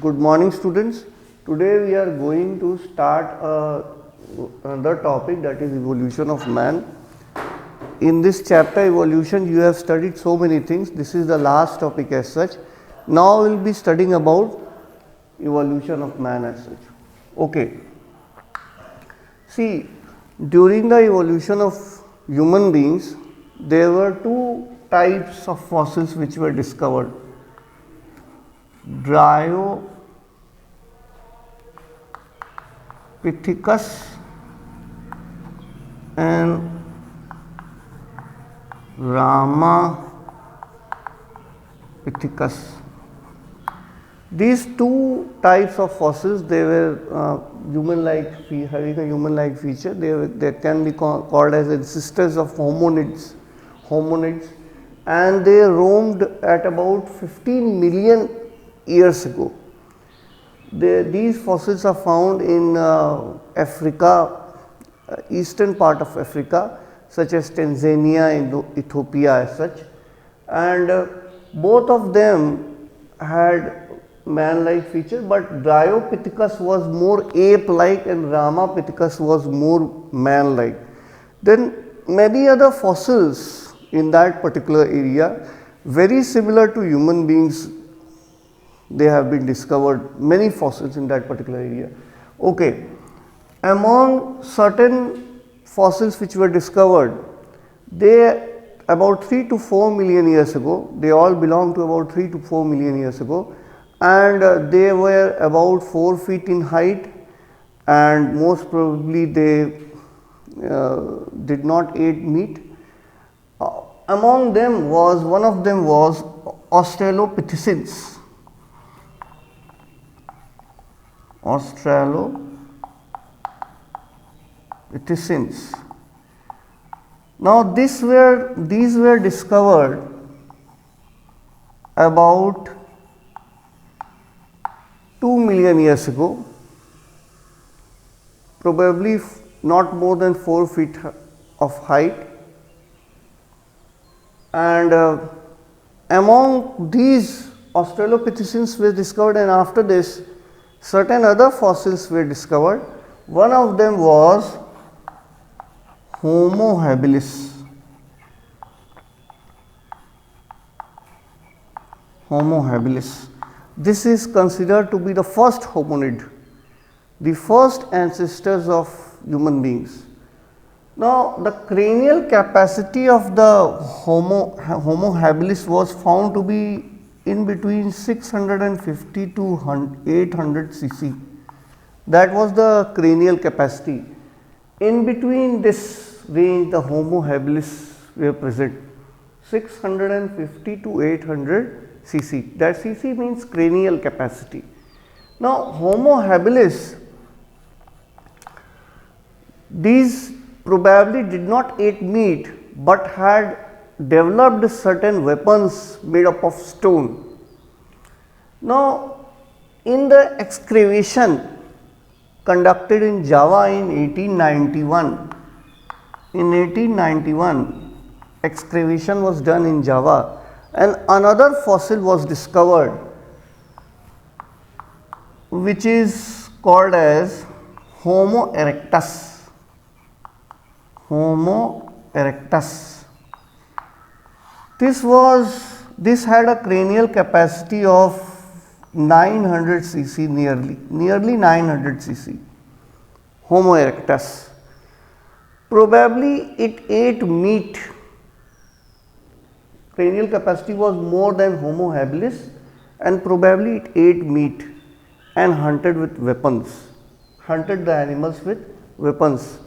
Good morning, students. Today we are going to start another topic, that is evolution of man. In this chapter evolution you have studied so many things. This is the last topic as such. Now we will be studying about evolution of man as such. Okay. See, during the evolution of human beings, there were two types of fossils which were discovered. Dryopithecus and Ramapithecus. These two types of fossils, they were human-like, having a human-like feature. They can be called as ancestors of hominids, and they roamed at about 15 million years ago. These fossils are found in Africa, eastern part of Africa, such as Tanzania and Ethiopia as such, and both of them had man-like feature, but Dryopithecus was more ape-like and Ramapithecus was more man-like. Then many other fossils in that particular area, very similar to human beings, they have been discovered, many fossils in that particular area. Okay. Among certain fossils which were discovered, they about 3 to 4 million years ago, they all belong to about 3 to 4 million years ago, and they were about 4 feet in height, and most probably they did not eat meat. Among them was, one of them was Australopithecines. Now these were discovered about 2 million years ago, probably not more than 4 feet of height, and among these Australopithecines were discovered, and after this certain other fossils were discovered. One of them was Homo habilis. This is considered to be the first hominid, the first ancestors of human beings. Now, the cranial capacity of the Homo habilis was found to be in between 650 to 800 cc. That was the cranial capacity. In between this range, the Homo habilis were present, 650 to 800 cc. That cc means cranial capacity. Now, Homo habilis, these probably did not eat meat, but had developed certain weapons made up of stone. Now, in the excavation conducted in Java in 1891, excavation was done in Java, and another fossil was discovered which is called as Homo erectus. This had a cranial capacity of 900 cc, nearly 900 cc. Homo erectus. Probably it ate meat. Cranial capacity was more than Homo habilis, and probably it ate meat and hunted with weapons, hunted the animals with weapons.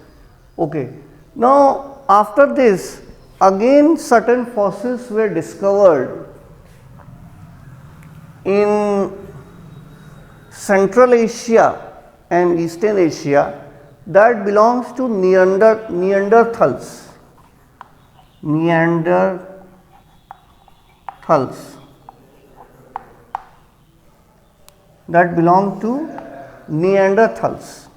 Okay. Now, after this, again certain fossils were discovered in Central Asia and Eastern Asia that belongs to Neanderthals. That belong to Neanderthals.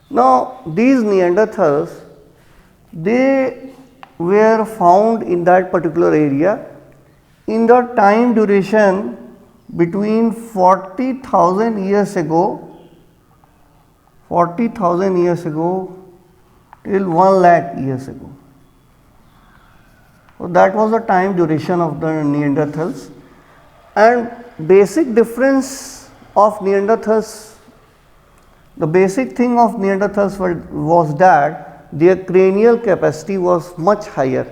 Now, these Neanderthals, they were found in that particular area in the time duration between 40,000 years ago till 1 lakh years ago. So that was the time duration of the Neanderthals, and basic difference of Neanderthals, the basic thing of Neanderthals was that their cranial capacity was much higher,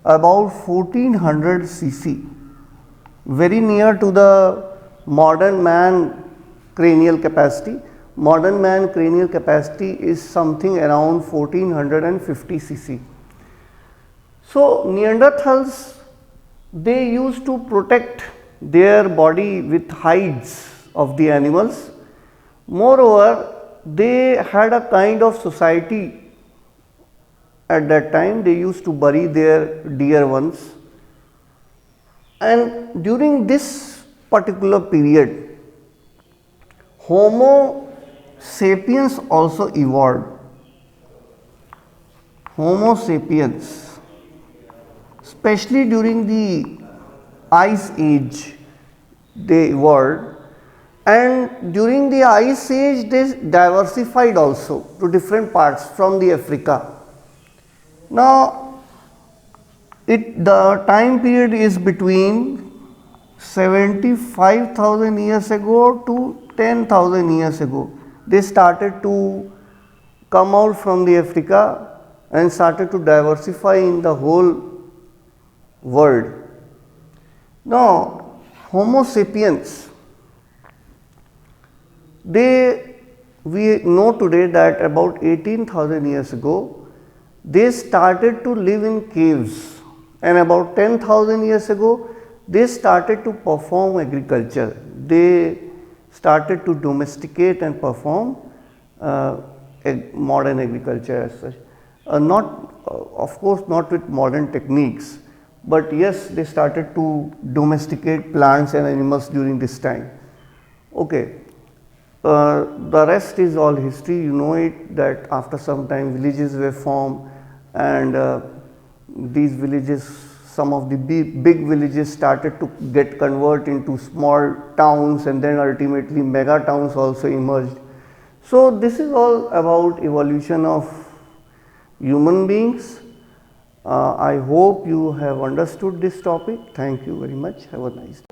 about 1400 cc, very near to the modern man cranial capacity. Modern man cranial capacity is something around 1450 cc. So Neanderthals, they used to protect their body with hides of the animals. Moreover, they had a kind of society at that time. They used to bury their dear ones, and during this particular period, Homo sapiens also evolved. Homo sapiens, especially during the Ice Age, they evolved, and during the Ice Age they diversified also to different parts from the Africa. Now, the time period is between 75,000 years ago to 10,000 years ago. They started to come out from the Africa and started to diversify in the whole world. Now, Homo sapiens, we know today that about 18,000 years ago, they started to live in caves, and about 10,000 years ago, they started to perform agriculture. They started to domesticate and perform modern agriculture as such. Of course, not with modern techniques, but yes, they started to domesticate plants and animals during this time. Okay. The rest is all history. You know it, that after some time villages were formed, and these villages, some of the big villages started to get converted into small towns, and then ultimately mega towns also emerged. So this is all about evolution of human beings. I hope you have understood this topic. Thank you very much. Have a nice day.